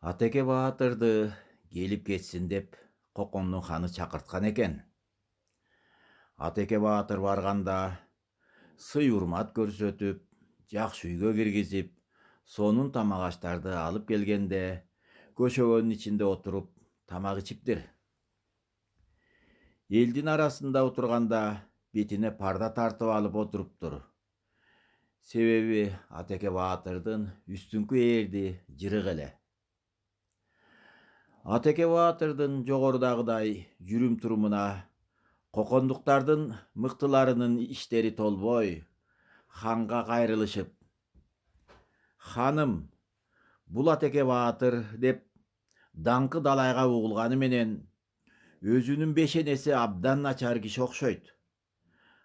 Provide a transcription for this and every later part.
Атеке Баатырды келип кетсин деп Кокондун ханы чакырткан экен. Атеке Баатыр барганда сый урмат көрсөтүп, жакшы үйгө киргизип, сонун тамак аштарды алып келгенде көшөгөнүн ичинде отуруп тамак ичиптир. Элдин арасында отурганда бетине парда тартып алып отуруптур. Себеби Атеке Баатырдын үстүңкү ээрди жырык эле. Атеке Баатырдын жогорудагыдай жүрүм-турумуна кокондуктардын мыктыларынын иштери толбой, ханга кайрылышып, "Ханым, бул Атеке Баатыр" деп даңкы далайга угулганы менен өзүнүн бешенеси абдан начар киши окшойт.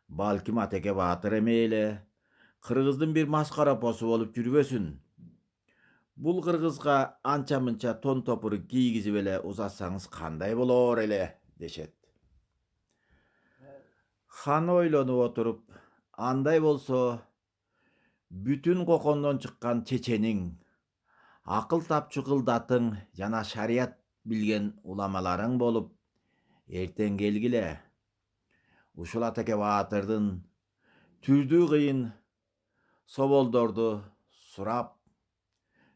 Балким Атеке Баатыр эмей эле кыргыздын бир маскарапосу болуп жүрбөсүн. Бул кыргызга анча-мынча тон топур кийгизип эле узатсаңыз кандай болор эле дешет. Хан ойлонуп отуруп, андай болсо бүтүн Кокондон чыккан чечениң, акыл тапчу кылдатың жана шарият билген уламаларың болуп, эртең келгиле. Ушул Атеке Баатырдын түрдүү кыйын соболдорду сурап,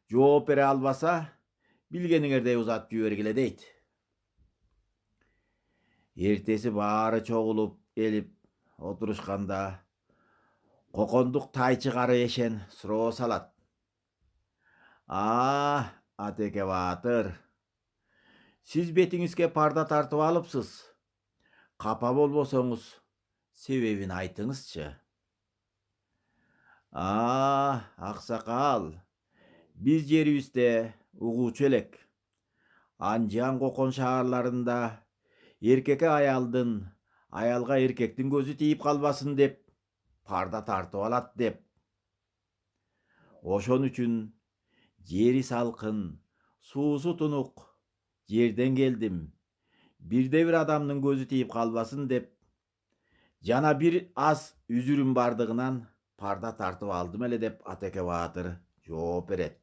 жооп бере албаса, билгениңердей узатып жибергиле дейт. Эртеси баары чогулуп келип отурушканда Кокондук тайчы кары эшен суроо салат. Атеке Баатыр, сиз бетиңизге парда тартып алыпсыз. Капа болбосоңуз, себебин айтыңызчы. Аксакал, биз жерибизде угуучу элек. Анжан Кокон шаарларында эркекке аялдын, аялга эркектин көзү тийип калбасын деп парда тартып алат деп. Ошон үчүн жери салкын, суусу тунук жерден келдим. Бирде бир адамдын көзү тийип калбасын деп, жана бир аз үзүрүм бардыгынан парда тартып алдым эле деп Атеке Баатыр жооп берет.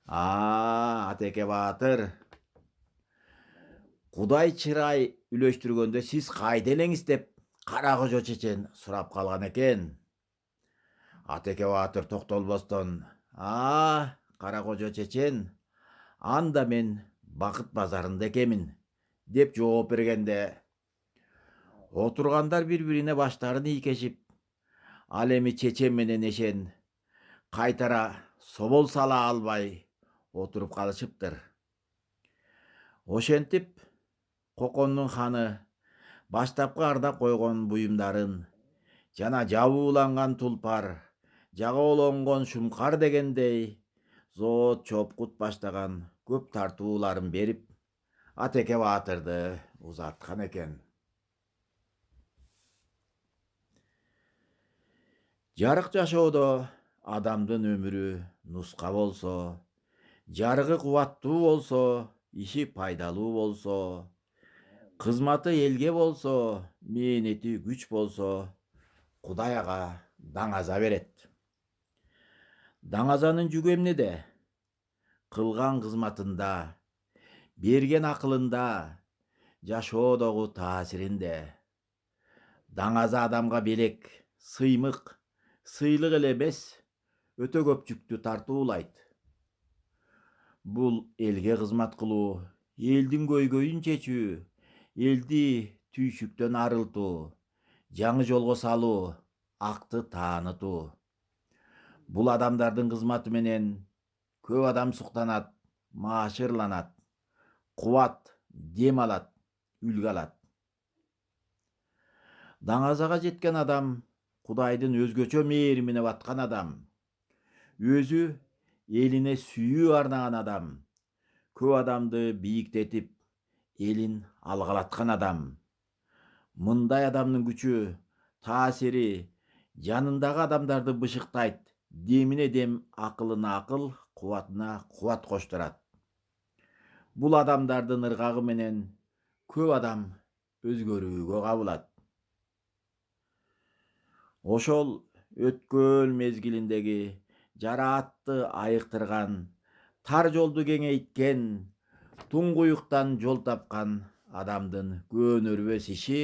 Атеке Баатыр, Кудай чырай үлөштүргөндө сиз кайда элеңиз деп Кара Кожо чечен сурап калган экен. Атеке Баатыр токтолбостон, Кара Кожо чечен, анда мен Бакыт базарында экемин деп жооп бергенде, отургандар бири-бирине баштарын ийкешип, ал эми чечен менен эшен кайтара собол сала албай отуруп калышыптыр. Ошентип Кокондун ханы баштапкы ардап койгон буюмдарын жана жабууланган тулпар, жаголонгон шумкар дегендей зоот чопкут баштаган көп тартууларын берип, Атеке Баатырды узаткан экен. Жарык жашоодо адамдын өмүрү нуска болсо, жарыгы кубаттуу болсо, иши пайдалуу болсо, кызматы элге болсо, мээнети күч болсо, Кудай ага даңаза берет. Даңазанын жүгү эмнеде? Кылган кызматында, берген акылында, жашоодогу таасиринде. Даңаза адамга белек, сыймык, сыйлык эле эмес, өтө көп жүктү тартуулайт. Бул элге кызмат кылуу, элдин көйгөйүн чечүү, элди түйшүктөн арылтуу, жаңы жолго салуу, акты таанытуу. Бул адамдардын кызматы менен көп адам суктанат, maaşı ырланат, кубат, дем алат, үлгү алат. Даңазага жеткен адам Кудайдын өзгөчө мээримине баткан адам, өзү элине сүйүү арнаган адам, көп адамды бийиктетип, элин алгалаткан адам. Мындай адамдын күчү, таасири жанындагы адамдарды бышыктайт, демине дем, акылына акыл, кубатына кубат коштурат. Бул адамдардын ыргагы менен көп адам өзгөрүүгө кабылат. Ошол өткөн мезгилиндеги жараатты айыктырган, Тар жолду кеңейткен, туңгуюктан жол тапкан адамдын көөнөрбөс иши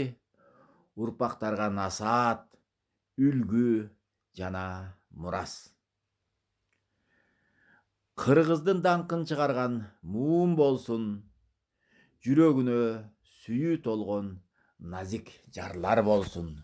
урпактарга насаат, үлгү жана мурас. Кыргыздын даңкын чыгарган муун болсун, жүрөгүнө сүйүү толгон назик жарлар болсун.